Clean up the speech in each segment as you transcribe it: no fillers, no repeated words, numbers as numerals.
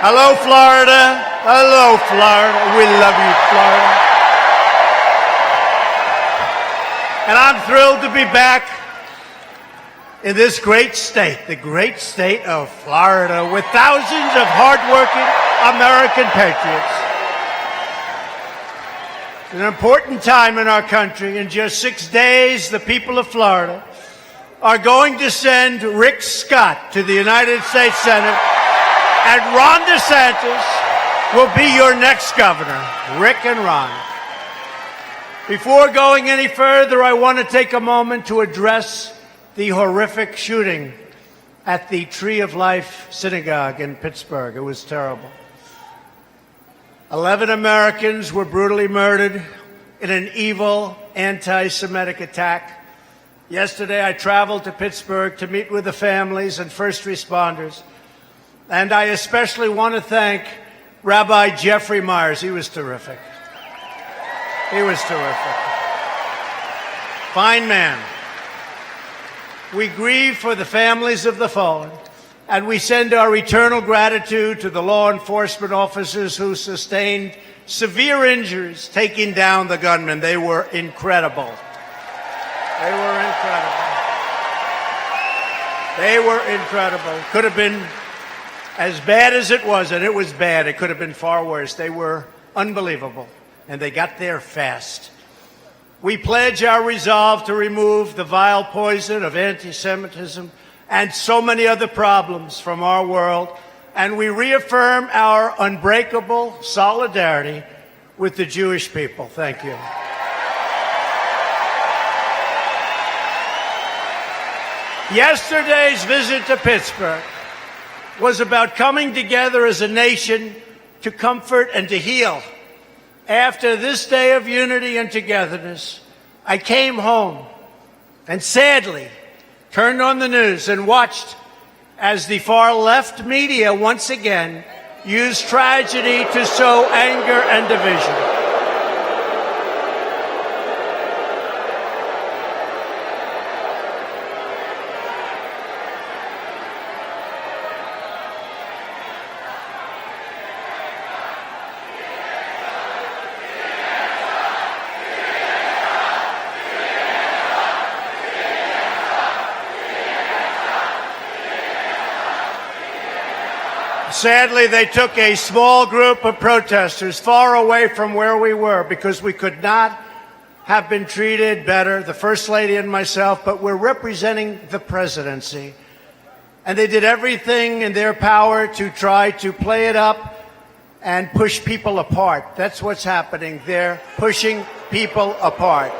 Hello, Florida. Hello, Florida. We love you, Florida. And I'm thrilled to be back in this great state, the great state of Florida, with thousands of hardworking American patriots. It's an important time in our country. In just 6 days, the people of Florida are going to send Rick Scott to the United States Senate, and Ron DeSantis will be your next governor, Rick and Ron. Before going any further, I want to take a moment to address the horrific shooting at the Tree of Life Synagogue in Pittsburgh. It was terrible. 11 Americans were brutally murdered in an evil anti-Semitic attack. Yesterday, I traveled to Pittsburgh to meet with the families and first responders. And I especially want to thank Rabbi Jeffrey Myers. He was terrific. He was terrific. Fine man. We grieve for the families of the fallen, and we send our eternal gratitude to the law enforcement officers who sustained severe injuries taking down the gunmen. They were incredible. They were incredible. They were incredible. Could have been as bad as it was, and it was bad. It could have been far worse. They were unbelievable, and they got there fast. We pledge our resolve to remove the vile poison of anti-Semitism and so many other problems from our world, and we reaffirm our unbreakable solidarity with the Jewish people. Thank you. Yesterday's visit to Pittsburgh was about coming together as a nation to comfort and to heal. After this day of unity and togetherness, I came home and sadly turned on the news and watched as the far left media once again used tragedy to sow anger and division. Sadly, they took a small group of protesters far away from where we were because we could not have been treated better, the First Lady and myself, but we're representing the presidency. And they did everything in their power to try to play it up and push people apart. That's what's happening. They're pushing people apart.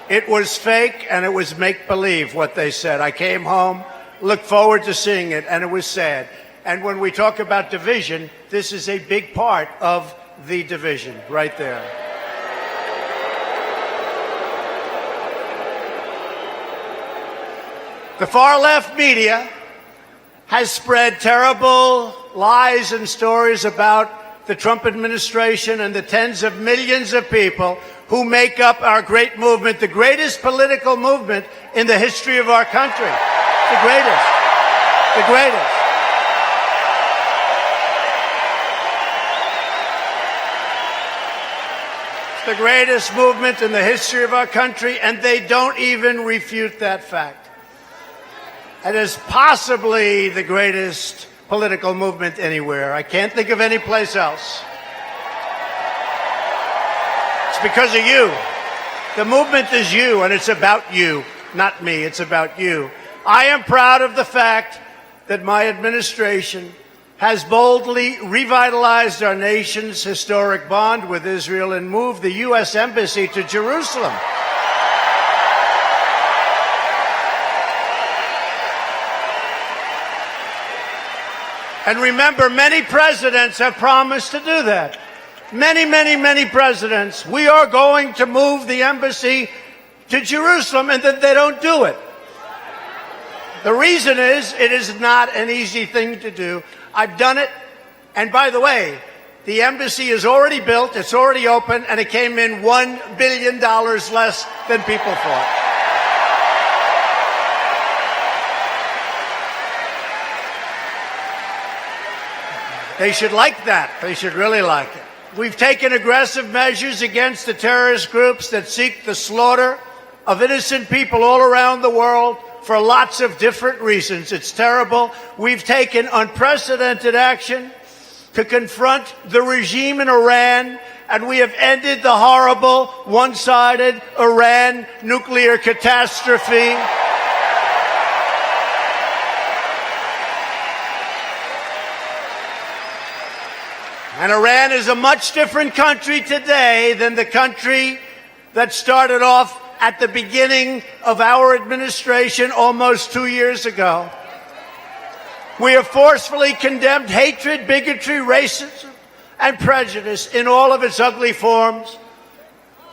It was fake and it was make-believe, what they said. I came home, looked forward to seeing it, and it was sad. And when we talk about division, this is a big part of the division right there. The far-left media has spread terrible lies and stories about the Trump administration and the tens of millions of people who make up our great movement, the greatest political movement in the history of our country. The greatest. The greatest. It's the greatest movement in the history of our country, and they don't even refute that fact. It is possibly the greatest political movement anywhere. I can't think of any place else. It's because of you. The movement is you, and it's about you, not me. It's about you. I am proud of the fact that my administration has boldly revitalized our nation's historic bond with Israel and moved the U.S. Embassy to Jerusalem. And remember, many presidents have promised to do that. Many, many, many presidents. We are going to move the embassy to Jerusalem, and then they don't do it. The reason is, it is not an easy thing to do. I've done it. And by the way, the embassy is already built, it's already open, and it came in $1 billion less than people thought. They should like that. They should really like it. We've taken aggressive measures against the terrorist groups that seek the slaughter of innocent people all around the world for lots of different reasons. It's terrible. We've taken unprecedented action to confront the regime in Iran, and we have ended the horrible, one-sided Iran nuclear catastrophe. And Iran is a much different country today than the country that started off at the beginning of our administration almost 2 years ago. We have forcefully condemned hatred, bigotry, racism, and prejudice in all of its ugly forms.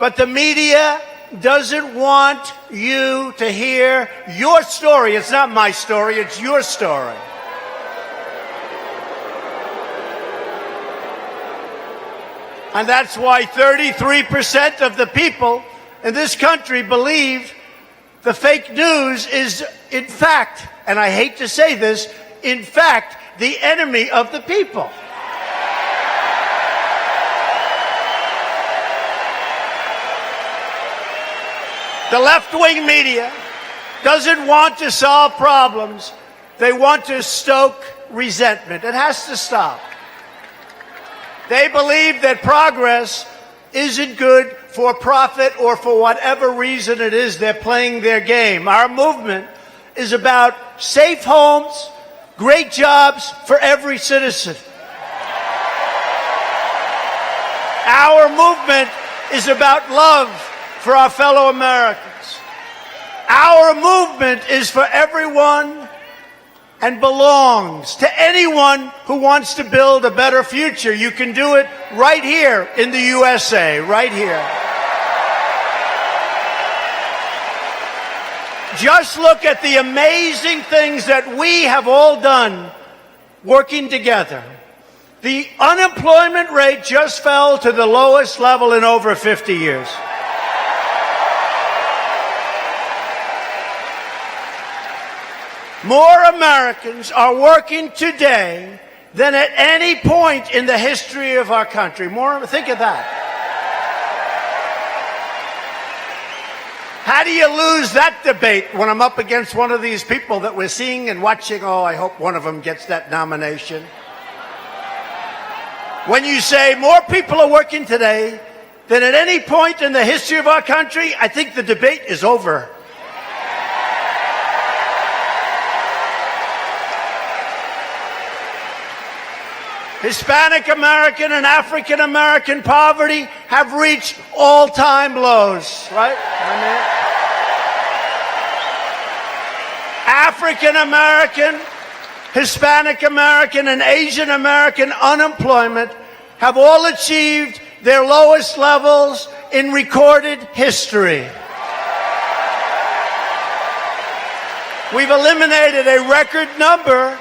But the media doesn't want you to hear your story. It's not my story, it's your story. And that's why 33% of the people in this country believe the fake news is, in fact, and I hate to say this, in fact, the enemy of the people. The left-wing media doesn't want to solve problems. They want to stoke resentment. It has to stop. They believe that progress isn't good for profit or for whatever reason it is they're playing their game. Our movement is about safe homes, great jobs for every citizen. Our movement is about love for our fellow Americans. Our movement is for everyone and belongs to anyone who wants to build a better future. You can do it right here in the USA, right here. Just look at the amazing things that we have all done working together. The unemployment rate just fell to the lowest level in over 50 years. More Americans are working today than at any point in the history of our country. Think of that. How do you lose that debate when I'm up against one of these people that we're seeing and watching? Oh, I hope one of them gets that nomination. When you say more people are working today than at any point in the history of our country, I think the debate is over. Hispanic American and African American poverty have reached all-time lows, right? African American, Hispanic American, and Asian American unemployment have all achieved their lowest levels in recorded history. We've eliminated a record number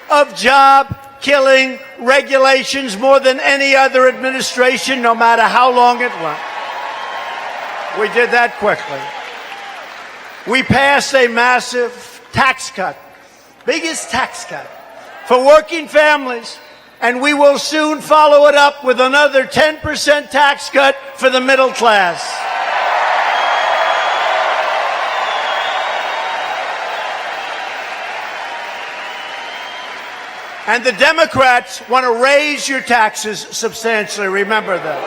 of job-killing regulations, more than any other administration, no matter how long it went. We did that quickly. We passed a massive tax cut, biggest tax cut for working families, and we will soon follow it up with another 10% tax cut for the middle class. And the Democrats want to raise your taxes substantially. Remember that.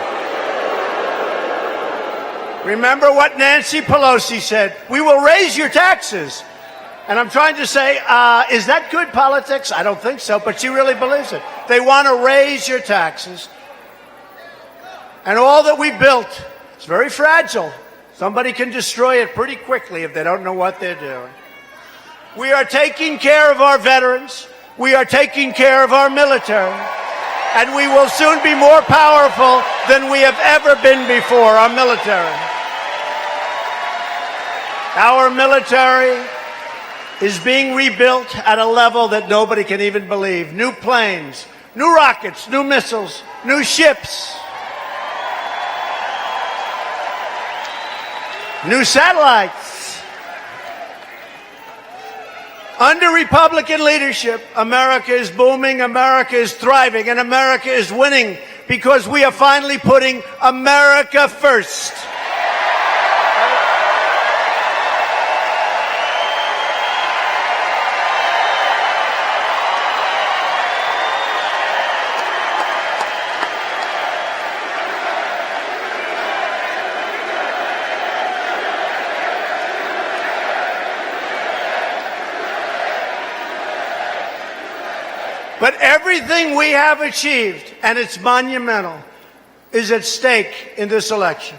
Remember what Nancy Pelosi said. We will raise your taxes. And I'm trying to say, is that good politics? I don't think so, but she really believes it. They want to raise your taxes. And all that we built, it's very fragile. Somebody can destroy it pretty quickly if they don't know what they're doing. We are taking care of our veterans. We are taking care of our military, and we will soon be more powerful than we have ever been before, our military. Our military is being rebuilt at a level that nobody can even believe. New planes, new rockets, new missiles, new ships, new satellites. Under Republican leadership, America is booming, America is thriving, and America is winning because we are finally putting America first. But everything we have achieved, and it's monumental, is at stake in this election.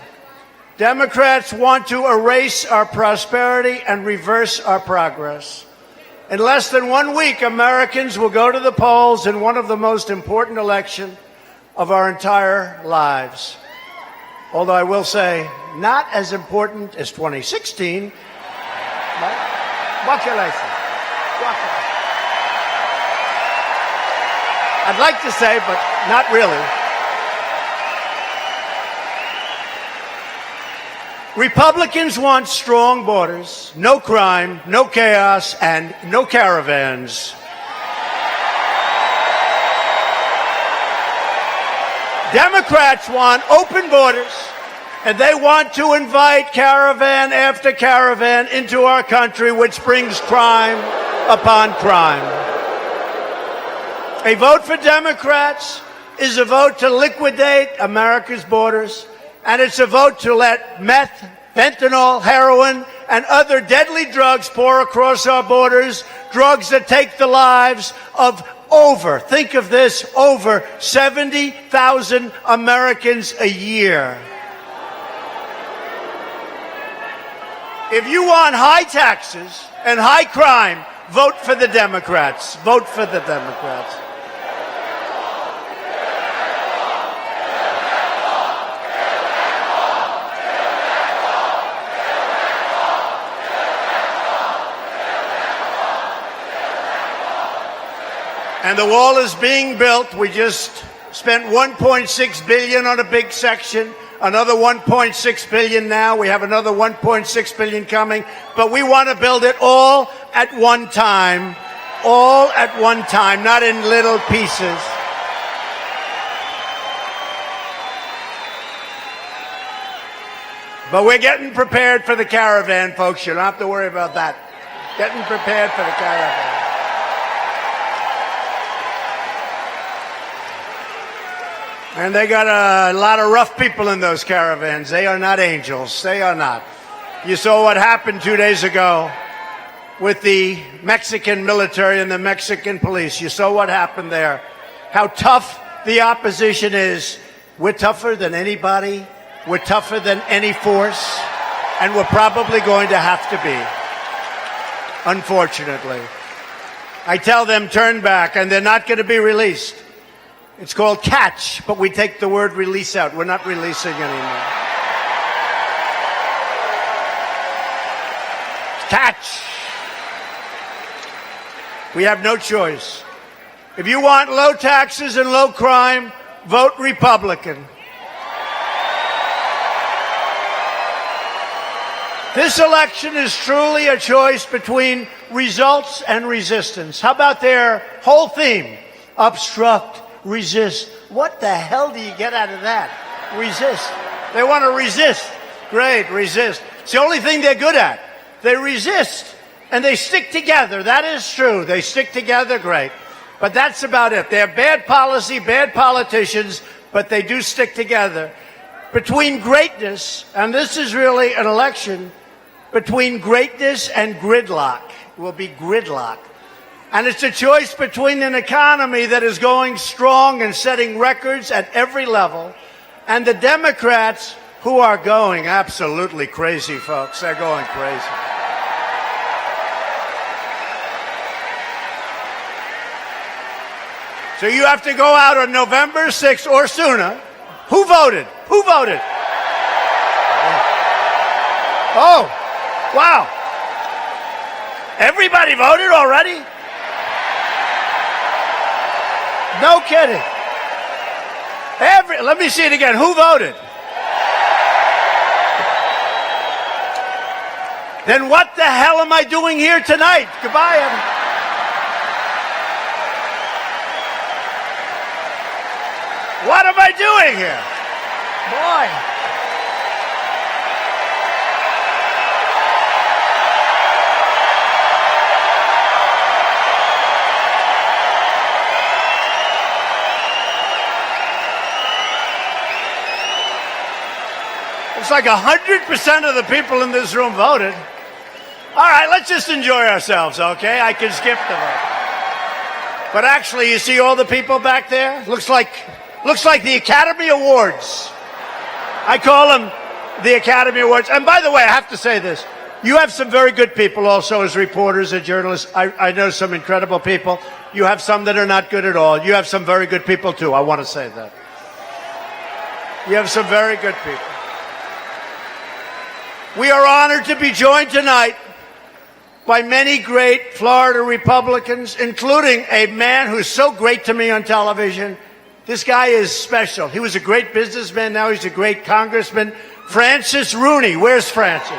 Democrats want to erase our prosperity and reverse our progress. In less than 1 week, Americans will go to the polls in one of the most important elections of our entire lives. Although I will say, not as important as 2016. What can I say? I'd like to say, but not really. Republicans want strong borders, no crime, no chaos, and no caravans. Democrats want open borders, and they want to invite caravan after caravan into our country, which brings crime upon crime. A vote for Democrats is a vote to liquidate America's borders, and it's a vote to let meth, fentanyl, heroin, and other deadly drugs pour across our borders, drugs that take the lives of think of this, over 70,000 Americans a year. If you want high taxes and high crime, vote for the Democrats. Vote for the Democrats. And the wall is being built. We just spent $1.6 billion on a big section, another $1.6 billion now. We have another $1.6 billion coming. But we want to build it all at one time, not in little pieces. But we're getting prepared for the caravan, folks. You don't have to worry about that. Getting prepared for the caravan. And they got a lot of rough people in those caravans. They are not angels. They are not. You saw what happened 2 days ago with the Mexican military and the Mexican police. You saw what happened there. How tough the opposition is. We're tougher than anybody. We're tougher than any force. And we're probably going to have to be, unfortunately. I tell them, turn back, and they're not going to be released. It's called catch, but we take the word release out. We're not releasing anymore. Catch. We have no choice. If you want low taxes and low crime, vote Republican. This election is truly a choice between results and resistance. How about their whole theme? Obstruct. Resist. What the hell do you get out of that? Resist. They want to resist. Great, resist. It's the only thing they're good at. They resist, and they stick together. That is true. They stick together, great. But that's about it. They have bad policy, bad politicians, but they do stick together. Between greatness, and this is really an election, between greatness and gridlock, will be gridlock. And it's a choice between an economy that is going strong and setting records at every level, and the Democrats who are going absolutely crazy, folks. They're going crazy. So you have to go out on November 6th or sooner. Who voted? Who voted? Oh, wow. Everybody voted already? No kidding. Let me see it again. Who voted? then what the hell am I doing here tonight? Goodbye. What am I doing here? Boy. It's like 100% of the people in this room voted. All right, let's just enjoy ourselves, okay? I can skip the vote. But actually, you see all the people back there? Looks like the Academy Awards. I call them the Academy Awards. And by the way, I have to say this. You have some very good people also as reporters and journalists. I know some incredible people. You have some that are not good at all. You have some very good people, too. I want to say that. You have some very good people. We are honored to be joined tonight by many great Florida Republicans, including a man who's so great to me on television. This guy is special. He was a great businessman. Now he's a great congressman. Francis Rooney. Where's Francis?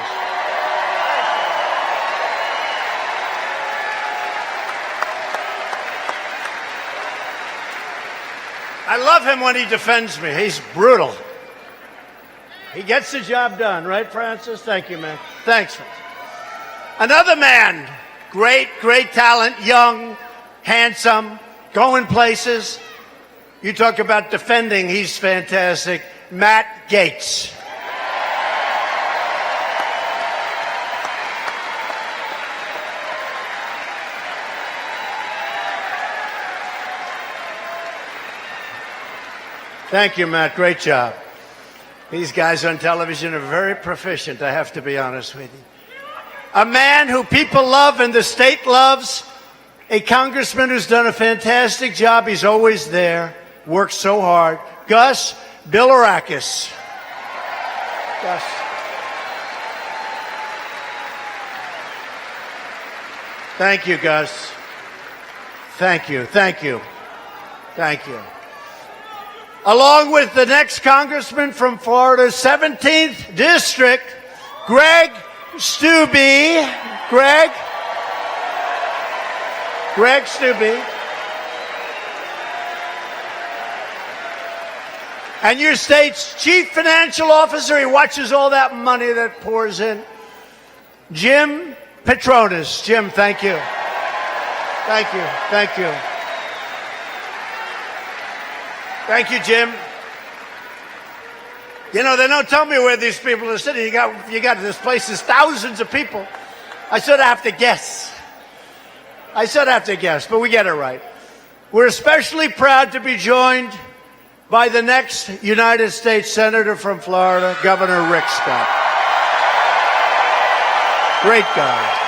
I love him when he defends me. He's brutal. He gets the job done, right, Francis? Thank you, man. Thanks, Francis. Another man, great talent, young, handsome, going places. You talk about defending, he's fantastic. Matt Gaetz. Thank you, Matt. Great job. These guys on television are very proficient, I have to be honest with you. A man who people love and the state loves. A congressman who's done a fantastic job. He's always there. Works so hard. Gus Bilirakis. Gus. Thank you, Gus. Thank you. Thank you. Thank you. Along with the next congressman from Florida's 17th District, Greg Steube. Greg Steube. And your state's chief financial officer. He watches all that money that pours in. Jim Petronas. Jim, thank you. Thank you. Thank you. Thank you, Jim. You know, they don't tell me where these people are sitting. You got this place is thousands of people. I sort of have to guess. But we get it right. We're especially proud to be joined by the next United States Senator from Florida, Governor Rick Scott. Great guy.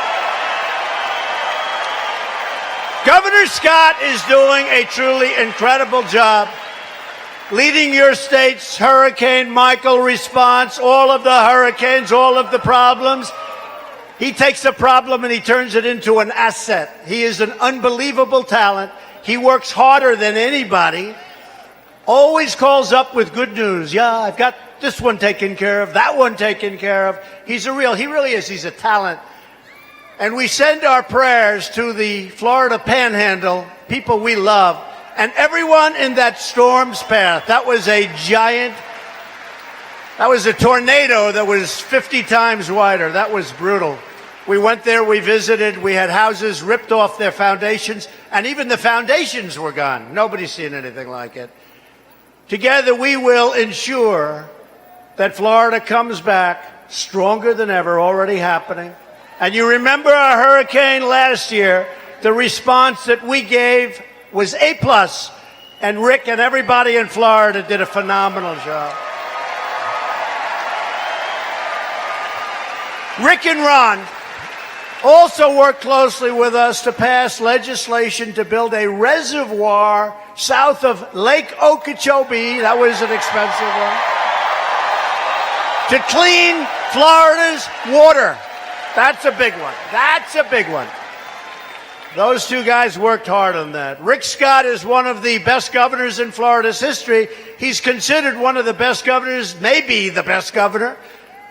Governor Scott is doing a truly incredible job leading your state's Hurricane Michael response, all of the hurricanes, all of the problems. He takes a problem and he turns it into an asset. He is an unbelievable talent. He works harder than anybody. Always calls up with good news. Yeah, I've got this one taken care of, that one taken care of. He really is. He's a talent. And we send our prayers to the Florida Panhandle, people we love, and everyone in that storm's path. That was a tornado that was 50 times wider. That was brutal. We went there, we visited, we had houses ripped off their foundations, and even the foundations were gone. Nobody's seen anything like it. Together we will ensure that Florida comes back stronger than ever, already happening. And you remember our hurricane last year, the response that we gave was A+, and Rick and everybody in Florida did a phenomenal job. Rick and Ron also worked closely with us to pass legislation to build a reservoir south of Lake Okeechobee. That was an expensive one. To clean Florida's water. That's a big one. That's a big one. Those two guys worked hard on that. Rick Scott is one of the best governors in Florida's history. He's considered one of the best governors, maybe the best governor.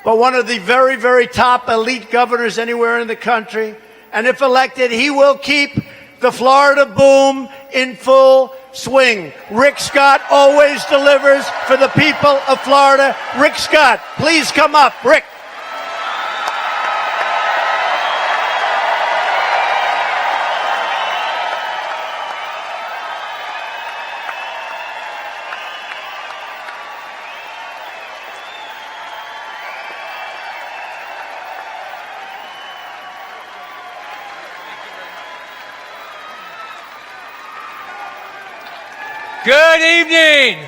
but one of the very, very top elite governors anywhere in the country. And if elected, he will keep the Florida boom in full swing. Rick Scott always delivers for the people of Florida. Rick Scott, please come up. Rick. Good evening.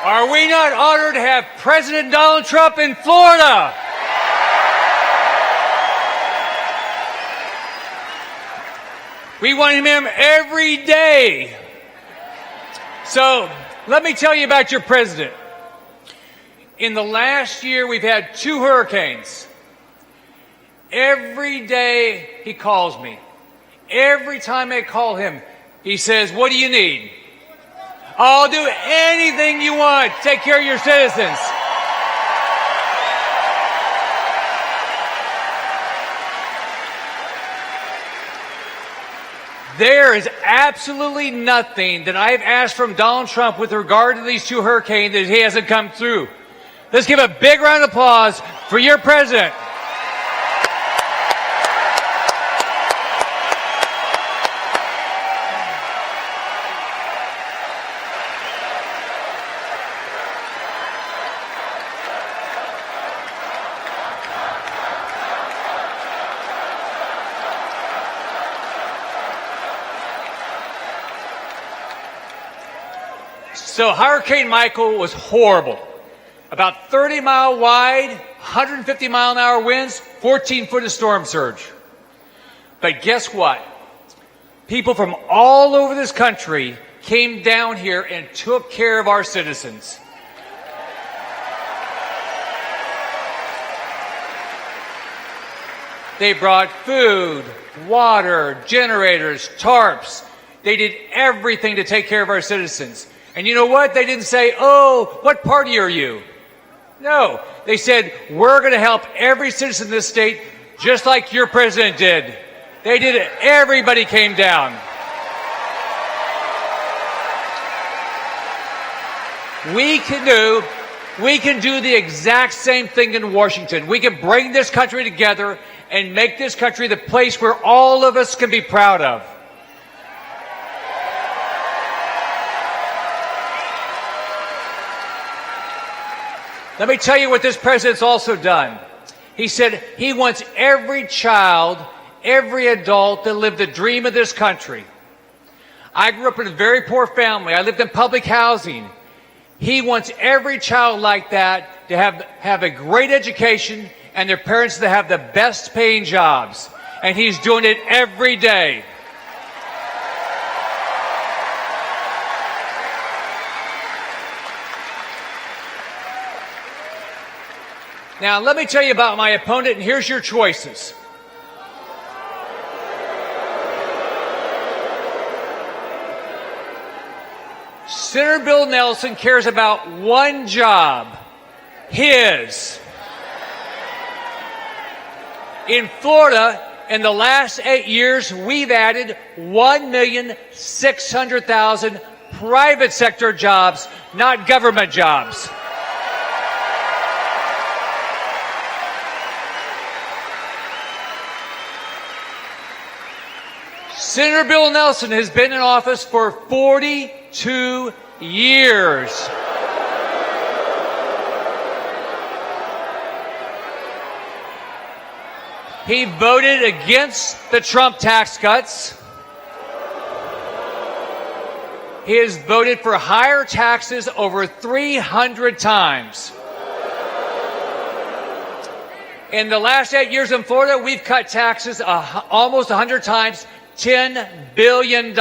Are we not honored to have President Donald Trump in Florida? We want him every day. So let me tell you about your president. In the last year, we've had 2 hurricanes. Every day he calls me. Every time I call him, he says, "What do you need?" "I'll do anything you want. Take care of your citizens." There is absolutely nothing that I've asked from Donald Trump with regard to these 2 hurricanes that he hasn't come through. Let's give a big round of applause for your president. So Hurricane Michael was horrible. About 30 mile wide, 150 mile an hour winds, 14 foot of storm surge. But guess what? People from all over this country came down here and took care of our citizens. They brought food, water, generators, tarps. They did everything to take care of our citizens. And you know what? They didn't say, "Oh, what party are you?" No, they said, "We're going to help every citizen in this state just like your president did." They did it. Everybody came down. We can do the exact same thing in Washington. We can bring this country together and make this country the place where all of us can be proud of. Let me tell you what this president's also done. He said he wants every child, every adult to live the dream of this country. I grew up in a very poor family. I lived in public housing. He wants every child like that to have a great education and their parents to have the best paying jobs. And he's doing it every day. Now, let me tell you about my opponent, and here's your choices. Senator Bill Nelson cares about one job, his. In Florida, in the last 8 years, we've added 1,600,000 private sector jobs, not government jobs. Senator Bill Nelson has been in office for 42 years. He voted against the Trump tax cuts. He has voted for higher taxes over 300 times. In the last 8 years in Florida, we've cut taxes almost 100 times, $10 billion.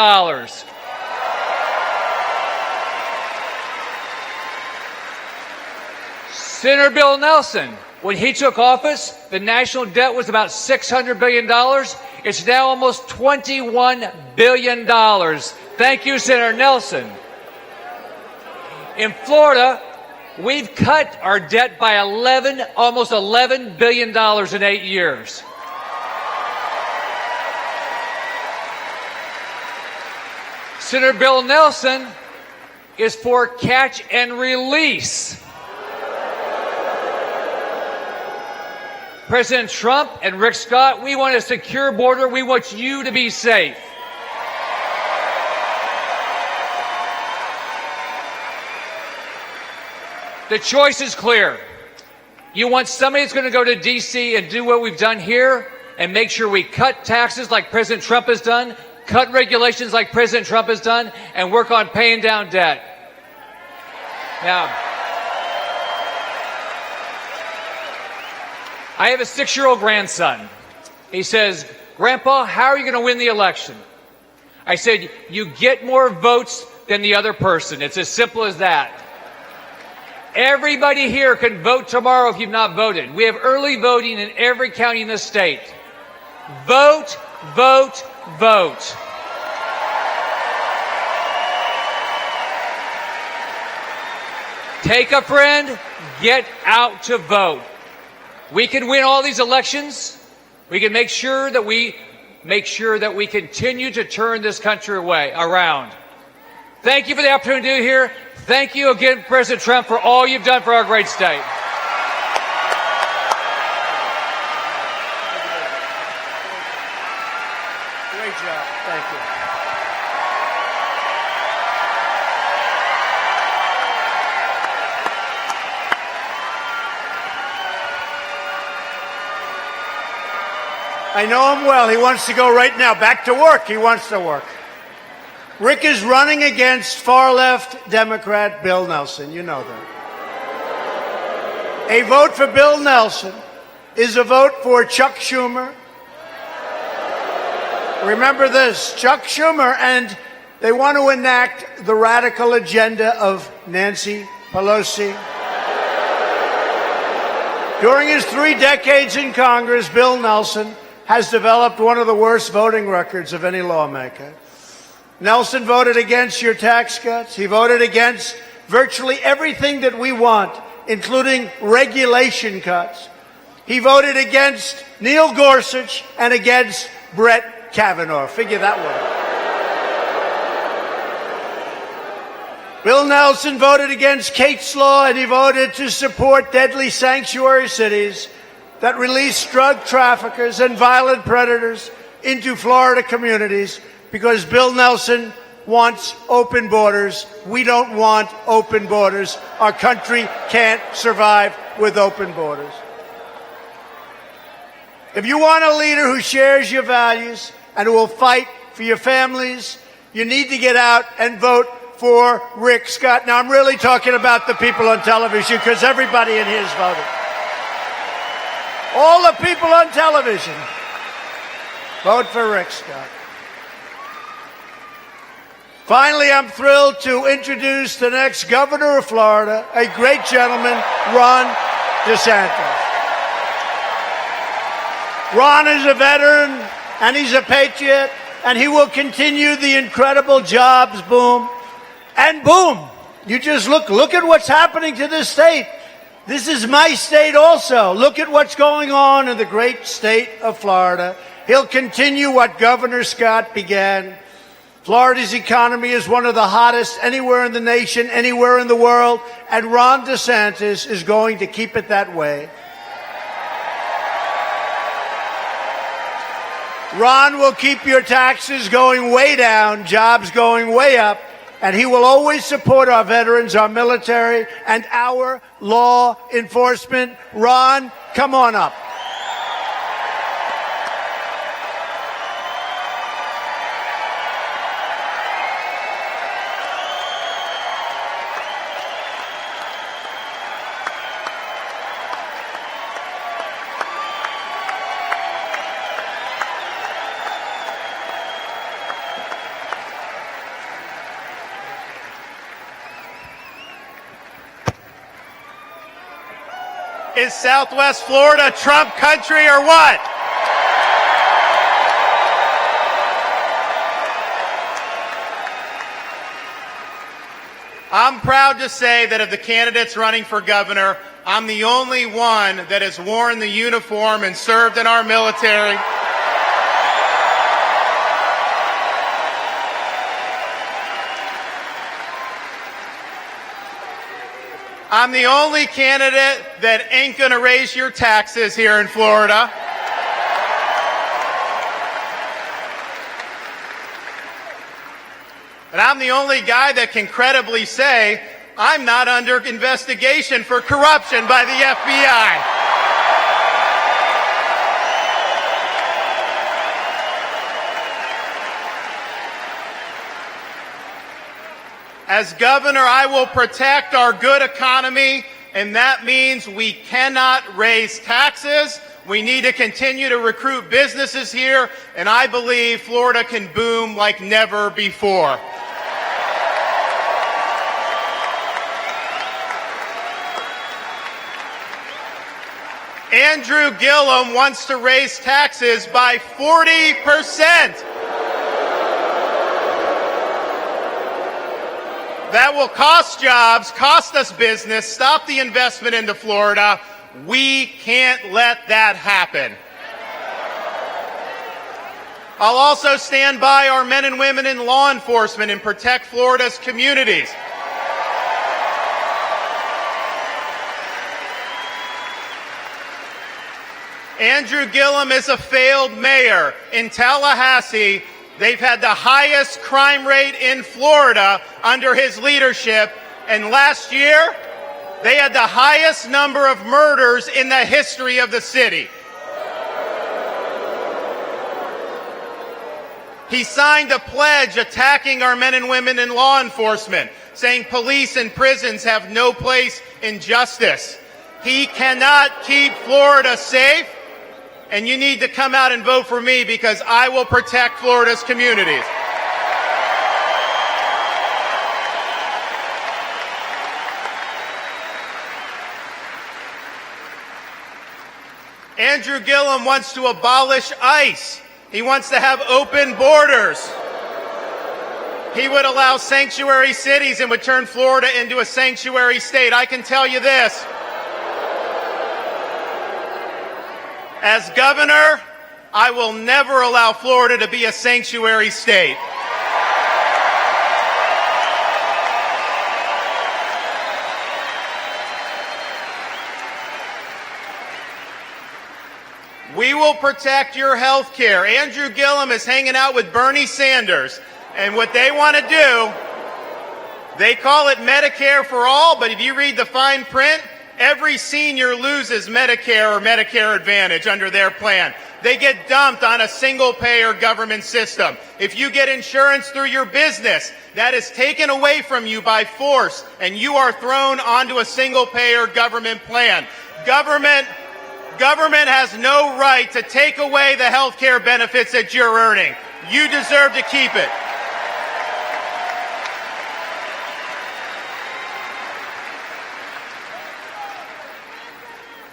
Senator Bill Nelson, when he took office, the national debt was about $600 billion. It's now almost $21 billion. Thank you, Senator Nelson. In Florida, We've cut our debt by almost $11 billion in 8 years. Senator Bill Nelson is for catch and release. President Trump and Rick Scott, we want a secure border. We want you to be safe. The choice is clear. You want somebody that's going to go to D.C. and do what we've done here and make sure we cut taxes like President Trump has done, cut regulations like President Trump has done, and work on paying down debt. Now, I have a 6-year-old grandson. He says, "Grandpa, how are you going to win the election?" I said, "You get more votes than the other person. It's as simple as that." Everybody here can vote tomorrow if you've not voted. We have early voting in every county in the state. Vote, vote, vote. Take a friend, get out to vote. We can win all these elections. We can make sure that we continue to turn this country around. Thank you for the opportunity to be here. Thank you again, President Trump, for all you've done for our great state. Great job. Thank you. I know him well. He wants to go right now. Back to work. He wants to work. Rick is running against far-left Democrat Bill Nelson. You know that. A vote for Bill Nelson is a vote for Chuck Schumer. Remember this, Chuck Schumer, and they want to enact the radical agenda of Nancy Pelosi. During his 3 decades in Congress, Bill Nelson has developed one of the worst voting records of any lawmaker. Nelson voted against your tax cuts. He voted against virtually everything that we want, including regulation cuts. He voted against Neil Gorsuch and against Brett Kavanaugh. Figure that one. Bill Nelson voted against Kate's Law, and he voted to support deadly sanctuary cities that release drug traffickers and violent predators into Florida communities because Bill Nelson wants open borders. We don't want open borders. Our country can't survive with open borders. If you want a leader who shares your values and who will fight for your families, you need to get out and vote for Rick Scott. Now, I'm really talking about the people on television because everybody in here is voting. All the people on television, vote for Rick Scott. Finally, I'm thrilled to introduce the next governor of Florida, a great gentleman, Ron DeSantis. Ron is a veteran, and he's a patriot, and he will continue the incredible jobs boom. And boom, you just look at what's happening to this state. This is my state also. Look at what's going on in the great state of Florida. He'll continue what Governor Scott began. Florida's economy is one of the hottest anywhere in the nation, anywhere in the world, and Ron DeSantis is going to keep it that way. Ron will keep your taxes going way down, jobs going way up, and he will always support our veterans, our military, and our law enforcement. Ron, come on up. Is Southwest Florida Trump country or what? I'm proud to say that of the candidates running for governor, I'm the only one that has worn the uniform and served in our military. I'm the only candidate that ain't gonna raise your taxes here in Florida. And I'm the only guy that can credibly say I'm not under investigation for corruption by the FBI. As governor, I will protect our good economy, and that means we cannot raise taxes. We need to continue to recruit businesses here, and I believe Florida can boom like never before. Andrew Gillum wants to raise taxes by 40%. That will cost jobs, cost us business, stop the investment into Florida. We can't let that happen. I'll also stand by our men and women in law enforcement and protect Florida's communities. Andrew Gillum is a failed mayor. In Tallahassee, they've had the highest crime rate in Florida under his leadership, and last year, they had the highest number of murders in the history of the city. He signed a pledge attacking our men and women in law enforcement, saying police and prisons have no place in justice. He cannot keep Florida safe. And you need to come out and vote for me because I will protect Florida's communities. Andrew Gillum wants to abolish ICE. He wants to have open borders. He would allow sanctuary cities and would turn Florida into a sanctuary state. I can tell you this. As governor, I will never allow Florida to be a sanctuary state. We will protect your health care. Andrew Gillum is hanging out with Bernie Sanders, and what they want to do, they call it Medicare for all, but if you read the fine print, every senior loses Medicare or Medicare Advantage under their plan. They get dumped on a single-payer government system. If you get insurance through your business, that is taken away from you by force, and you are thrown onto a single-payer government plan. Government has no right to take away the health care benefits that you're earning. You deserve to keep it.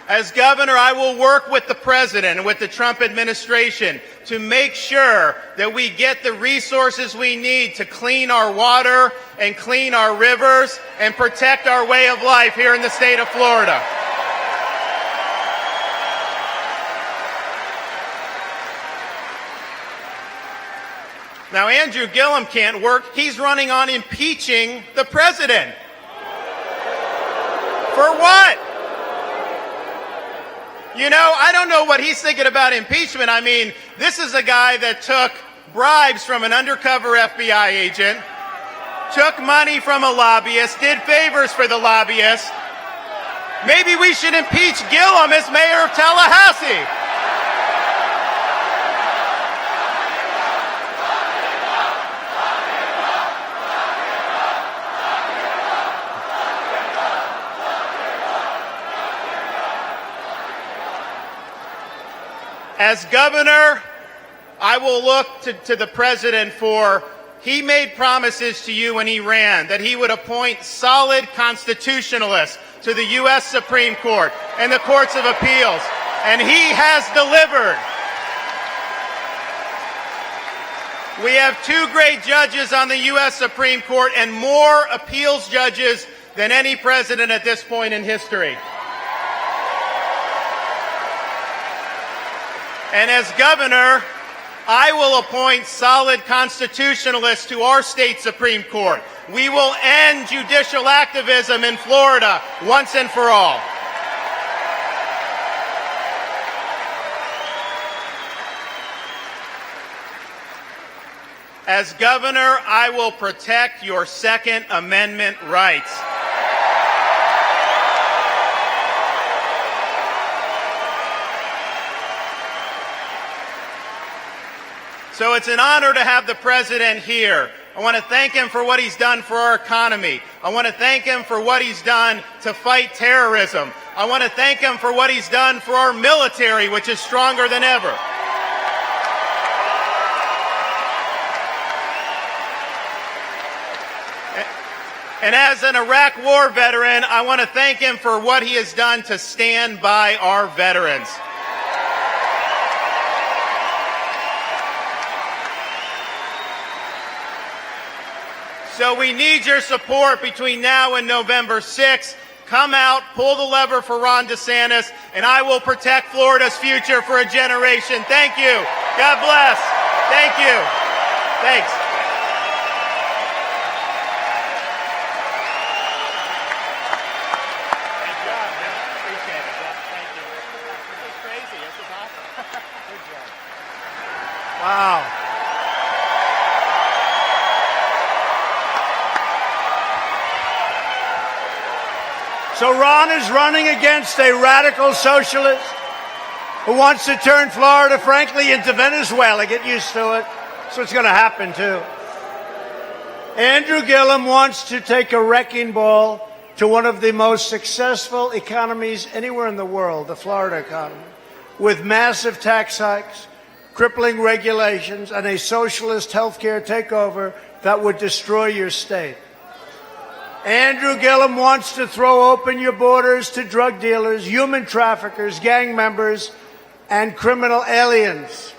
As governor, I will work with the president and with the Trump administration to make sure that we get the resources we need to clean our water and clean our rivers and protect our way of life here in the state of Florida. Now, Andrew Gillum can't work. He's running on impeaching the president. For what? You know, I don't know what he's thinking about impeachment. I mean, this is a guy that took bribes from an undercover FBI agent, took money from a lobbyist, did favors for the lobbyist. Maybe we should impeach Gillum as mayor of Tallahassee. As governor, I will look to the president for, he made promises to you when he ran that he would appoint solid constitutionalists to the U.S. Supreme Court and the courts of appeals, and he has delivered. We have 2 great judges on the U.S. Supreme Court and more appeals judges than any president at this point in history. And as governor, I will appoint solid constitutionalists to our state Supreme Court. We will end judicial activism in Florida once and for all. As governor, I will protect your Second Amendment rights. So it's an honor to have the president here. I want to thank him for what he's done for our economy. I want to thank him for what he's done to fight terrorism. I want to thank him for what he's done for our military, which is stronger than ever. And as an Iraq War veteran, I want to thank him for what he has done to stand by our veterans. So we need your support between now and November 6th. Come out, pull the lever for Ron DeSantis, and I will protect Florida's future for a generation. Thank you. God bless. Thank you. Thanks. Wow. So Ron is running against a radical socialist who wants to turn Florida, frankly, into Venezuela. Get used to it. That's what's going to happen, too. Andrew Gillum wants to take a wrecking ball to one of the most successful economies anywhere in the world, the Florida economy, with massive tax hikes, crippling regulations, and a socialist healthcare takeover that would destroy your state. Andrew Gillum wants to throw open your borders to drug dealers, human traffickers, gang members, and criminal aliens.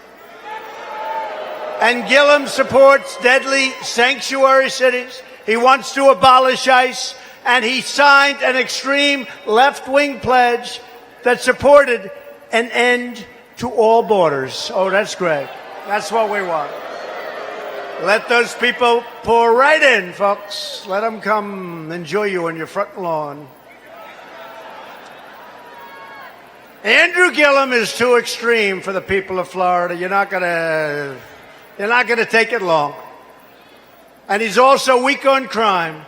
And Gillum supports deadly sanctuary cities. He wants to abolish ICE, and he signed an extreme left-wing pledge that supported an end to all borders. Oh, that's great. That's what we want. Let those people pour right in, folks. Let them come enjoy you on your front lawn. Andrew Gillum is too extreme for the people of Florida. You're not gonna take it long. And he's also weak on crime.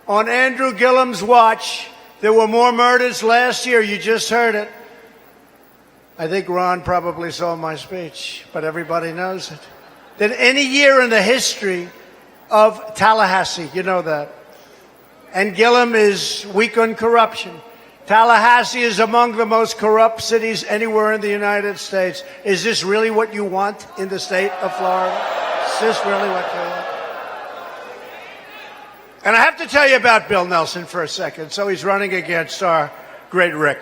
On Andrew Gillum's watch, there were more murders last year. You just heard it. I think Ron probably saw my speech, but everybody knows it. Than any year in the history of Tallahassee. You know that. And Gillum is weak on corruption. Tallahassee is among the most corrupt cities anywhere in the United States. Is this really what you want in the state of Florida? Is this really what you want? And I have to tell you about Bill Nelson for a second. So he's running against our great Rick.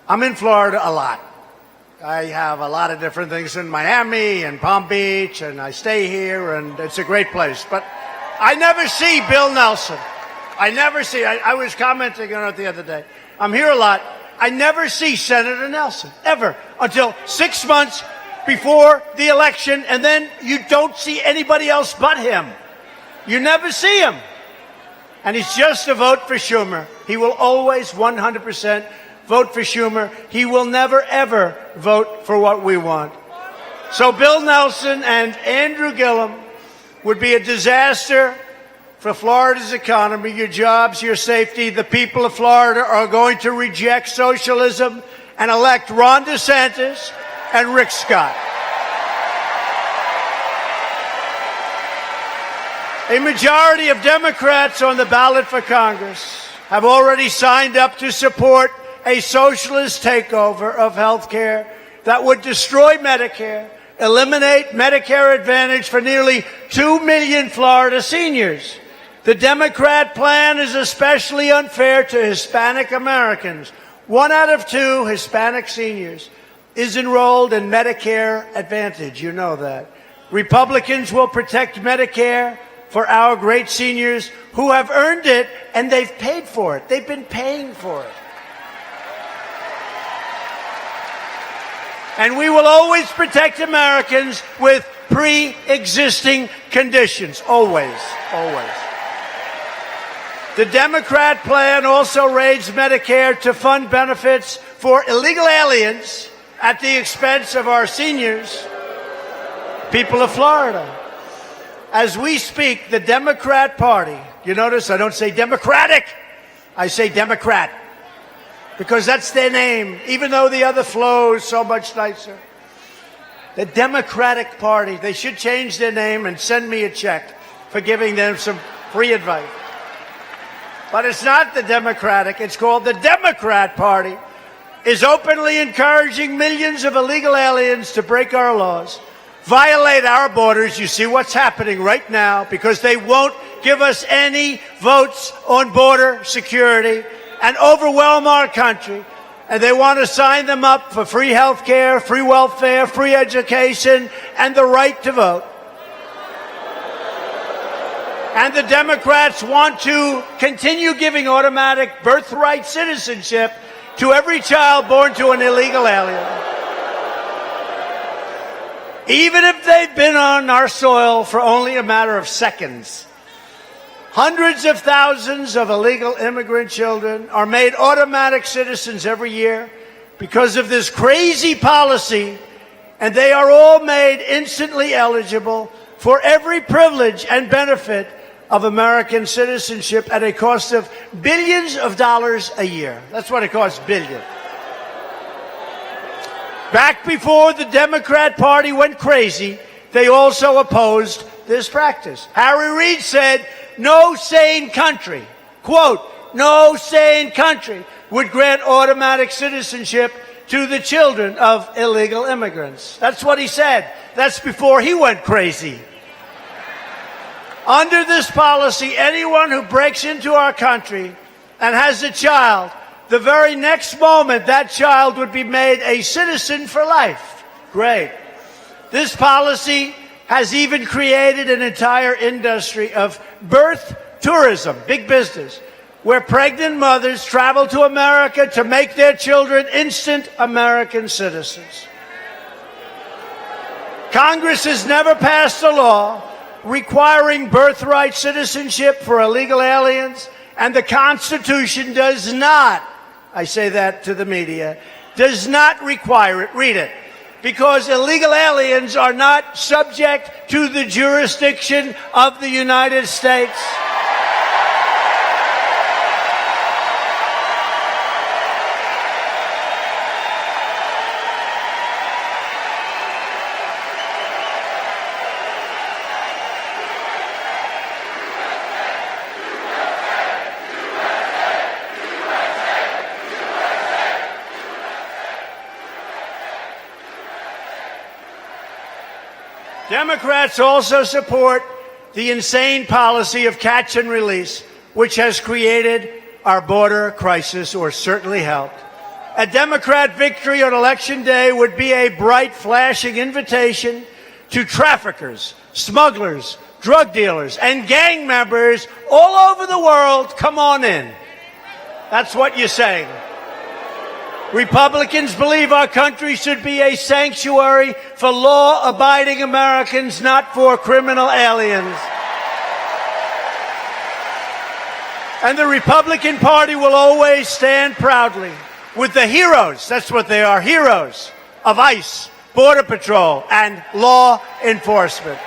I'm in Florida a lot. I have a lot of different things in Miami and Palm Beach, and I stay here, and it's a great place. But I never see Bill Nelson. I was commenting on it the other day. I'm here a lot. I never see Senator Nelson, ever, until 6 months before the election, and then you don't see anybody else but him. You never see him. And he's just a vote for Schumer. He will always 100% vote for Schumer. He will never, ever vote for what we want. So Bill Nelson and Andrew Gillum would be a disaster for Florida's economy, your jobs, your safety. The people of Florida are going to reject socialism and elect Ron DeSantis and Rick Scott. A majority of Democrats on the ballot for Congress have already signed up to support a socialist takeover of health care that would destroy Medicare, eliminate Medicare Advantage for nearly 2 million Florida seniors. The Democrat plan is especially unfair to Hispanic Americans. 1 out of 2 Hispanic seniors is enrolled in Medicare Advantage. You know that. Republicans will protect Medicare for our great seniors who have earned it and they've paid for it. They've been paying for it. And we will always protect Americans with pre-existing conditions. Always, always. The Democrat plan also raised Medicare to fund benefits for illegal aliens at the expense of our seniors, people of Florida. As we speak, the Democrat Party, you notice I don't say Democratic, I say Democrat, because that's their name, even though the other flows so much nicer. The Democratic Party, they should change their name and send me a check for giving them some free advice. But it's not the Democratic, it's called the Democrat Party, is openly encouraging millions of illegal aliens to break our laws, violate our borders. You see what's happening right now because they won't give us any votes on border security and overwhelm our country. And they want to sign them up for free health care, free welfare, free education, and the right to vote. And the Democrats want to continue giving automatic birthright citizenship to every child born to an illegal alien, even if they've been on our soil for only a matter of seconds. Hundreds of thousands of illegal immigrant children are made automatic citizens every year because of this crazy policy, and they are all made instantly eligible for every privilege and benefit of American citizenship at a cost of billions of dollars a year. That's what it costs, billion. Back before the Democrat Party went crazy, they also opposed this practice. Harry Reid said, no sane country, quote, no sane country would grant automatic citizenship to the children of illegal immigrants. That's what he said. That's before he went crazy. Under this policy, anyone who breaks into our country and has a child, the very next moment that child would be made a citizen for life. Great. This policy has even created an entire industry of birth tourism, big business, where pregnant mothers travel to America to make their children instant American citizens. Congress has never passed a law requiring birthright citizenship for illegal aliens, and the Constitution does not, I say that to the media, does not require it. Read it. Because illegal aliens are not subject to the jurisdiction of the United States. Democrats also support the insane policy of catch and release, which has created our border crisis, or certainly helped. A Democrat victory on Election Day would be a bright, flashing invitation to traffickers, smugglers, drug dealers, and gang members all over the world, come on in. That's what you're saying. Republicans believe our country should be a sanctuary for law-abiding Americans, not for criminal aliens. And the Republican Party will always stand proudly with the heroes, that's what they are, heroes of ICE, Border Patrol, and law enforcement.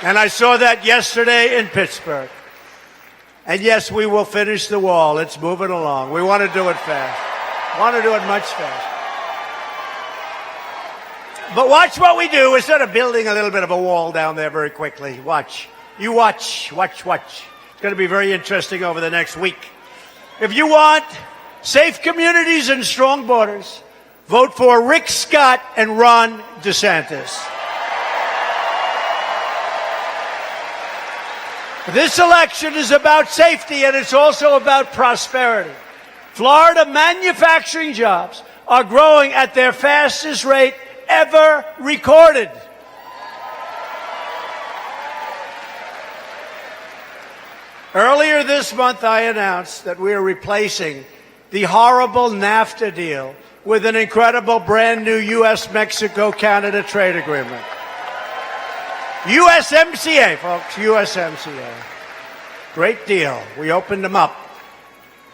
And I saw that yesterday in Pittsburgh. And yes, we will finish the wall. It's moving along. We want to do it fast. Want to do it much faster. But watch what we do. Instead of building a little bit of a wall down there very quickly, watch. You watch. It's going to be very interesting over the next week. If you want safe communities and strong borders, vote for Rick Scott and Ron DeSantis. This election is about safety, and it's also about prosperity. Florida manufacturing jobs are growing at their fastest rate ever recorded. Earlier this month, I announced that we are replacing the horrible NAFTA deal with an incredible brand new U.S.-Mexico-Canada trade agreement. USMCA, folks, USMCA. Great deal. We opened them up.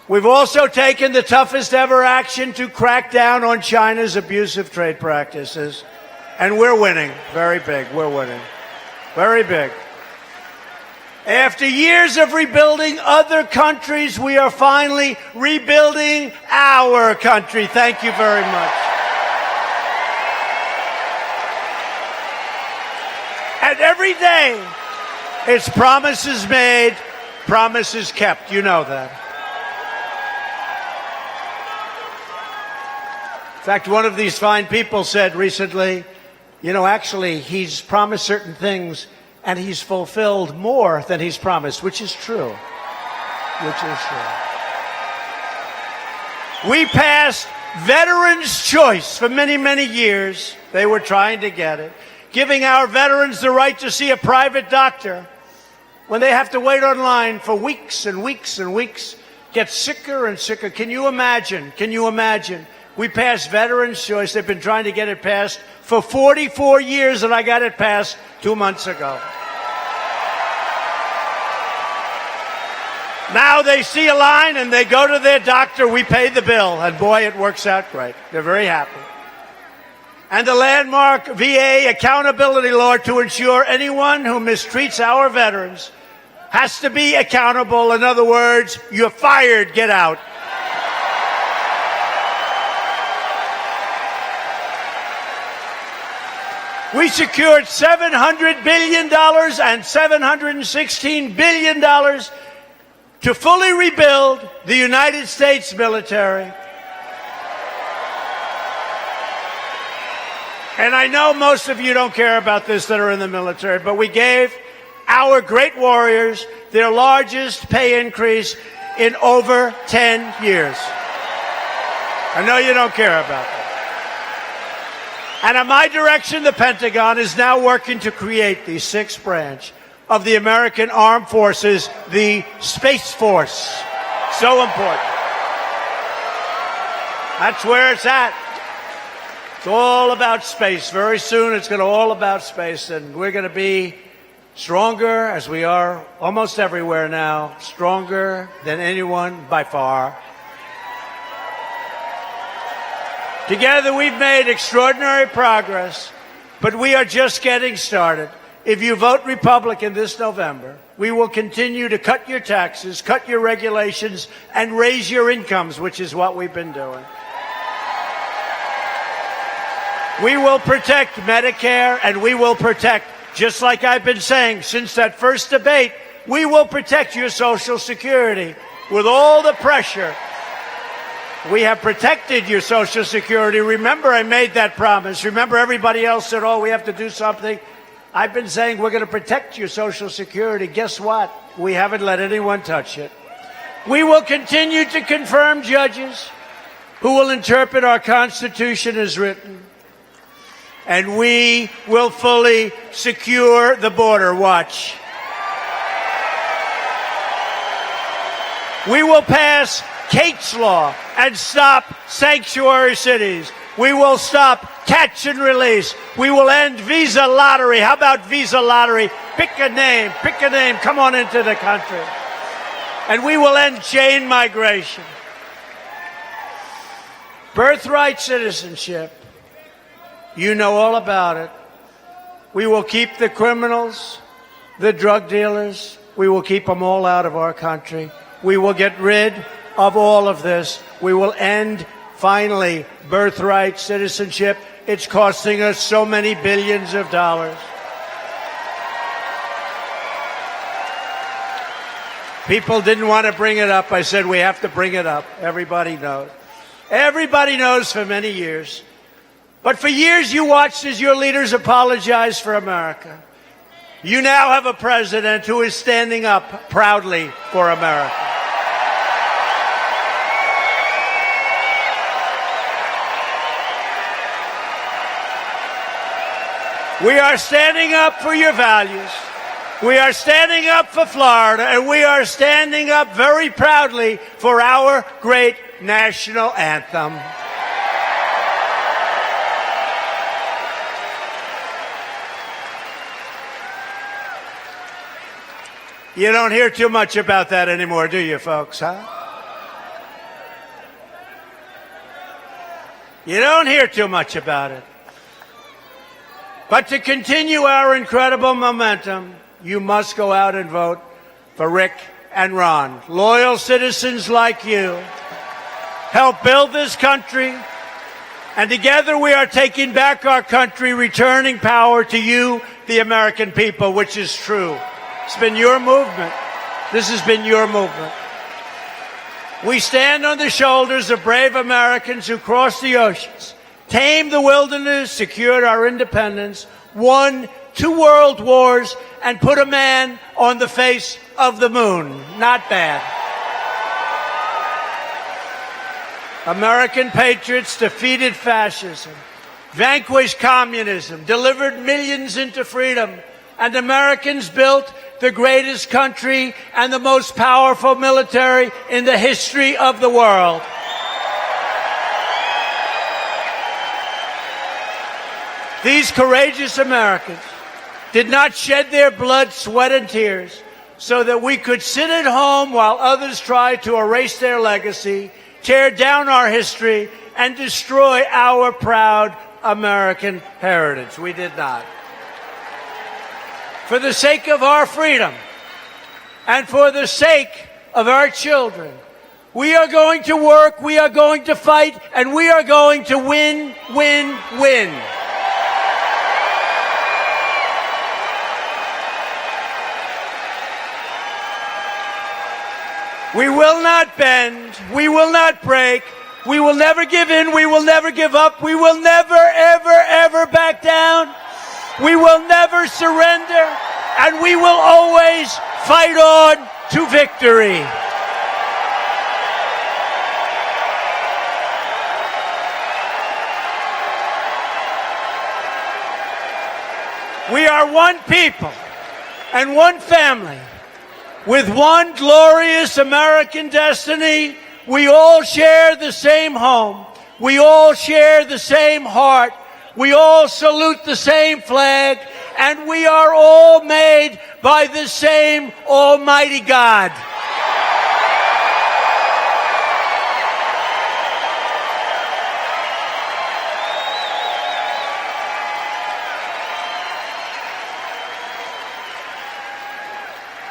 We've also taken the toughest ever action to crack down on China's abusive trade practices. And we're winning. Very big. We're winning. Very big. After years of rebuilding other countries, we are finally rebuilding our country. Thank you very much. And every day, it's promises made, promises kept. You know that. In fact, one of these fine people said recently, you know, actually, he's promised certain things and he's fulfilled more than he's promised, which is true. Which is true. We passed Veterans' Choice for many, many years. They were trying to get it, giving our veterans the right to see a private doctor when they have to wait online for weeks and weeks and weeks, get sicker and sicker. Can you imagine? Can you imagine? We passed Veterans' Choice. They've been trying to get it passed for 44 years, and I got it passed 2 months ago. Now they see a line and they go to their doctor. We pay the bill, and boy, it works out great. They're very happy. And the landmark VA accountability law to ensure anyone who mistreats our veterans has to be accountable. In other words, you're fired, get out. We secured $700 billion and $716 billion to fully rebuild the United States military. And I know most of you don't care about this that are in the military, but we gave our great warriors their largest pay increase in over 10 years. I know you don't care about that. And at my direction, the Pentagon is now working to create the sixth branch of the American Armed Forces, the Space Force. So important. That's where it's at. It's all about space. Very soon it's going to all about space, and we're going to be stronger, as we are almost everywhere now, stronger than anyone by far. Together, we've made extraordinary progress, but we are just getting started. If you vote Republican this November, we will continue to cut your taxes, cut your regulations, and raise your incomes, which is what we've been doing. We will protect Medicare, and we will protect, just like I've been saying since that first debate, we will protect your Social Security with all the pressure. We have protected your Social Security. Remember, I made that promise. Remember, everybody else said, oh, we have to do something. I've been saying we're going to protect your Social Security. Guess what? We haven't let anyone touch it. We will continue to confirm judges who will interpret our Constitution as written. And we will fully secure the border. Watch. We will pass Kate's Law and stop sanctuary cities. We will stop catch and release. We will end visa lottery. How about visa lottery? Pick a name. Pick a name. Come on into the country. And we will end chain migration. Birthright citizenship. You know all about it. We will keep the criminals, the drug dealers. We will keep them all out of our country. We will get rid of all of this. We will end, finally, birthright citizenship. It's costing us so many billions of dollars. People didn't want to bring it up. I said, we have to bring it up. Everybody knows. Everybody knows for many years. But for years you watched as your leaders apologized for America. You now have a president who is standing up proudly for America. We are standing up for your values. We are standing up for Florida, and we are standing up very proudly for our great national anthem. You don't hear too much about that anymore, do you, folks, huh? You don't hear too much about it. But to continue our incredible momentum, you must go out and vote for Rick and Ron. Loyal citizens like you help build this country, and together we are taking back our country, returning power to you, the American people, which is true. It's been your movement. This has been your movement. We stand on the shoulders of brave Americans who crossed the oceans, tamed the wilderness, secured our independence, won 2 world wars, and put a man on the face of the moon. Not bad. American patriots defeated fascism, vanquished communism, delivered millions into freedom, and Americans built the greatest country and the most powerful military in the history of the world. These courageous Americans did not shed their blood, sweat, and tears so that we could sit at home while others tried to erase their legacy, tear down our history, and destroy our proud American heritage. We did not. For the sake of our freedom and for the sake of our children, we are going to work, we are going to fight, and we are going to win, win, win. We will not bend, we will not break, we will never give in, we will never give up, we will never, ever, ever back down. We will never surrender, and we will always fight on to victory. We are one people and one family with one glorious American destiny. We all share the same home. We all share the same heart. We all salute the same flag, and we are all made by the same Almighty God.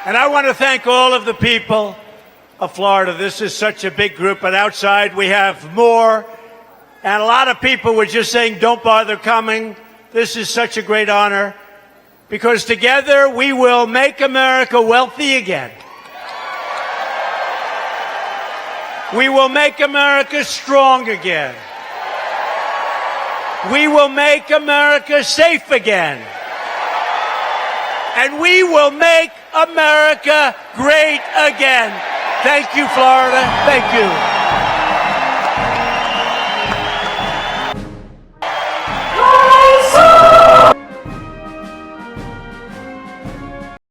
And I want to thank all of the people of Florida. This is such a big group, but outside we have more. And a lot of people were just saying, don't bother coming. This is such a great honor, because together we will make America wealthy again. We will make America strong again. We will make America safe again. And we will make America great again. Thank you, Florida. Thank you.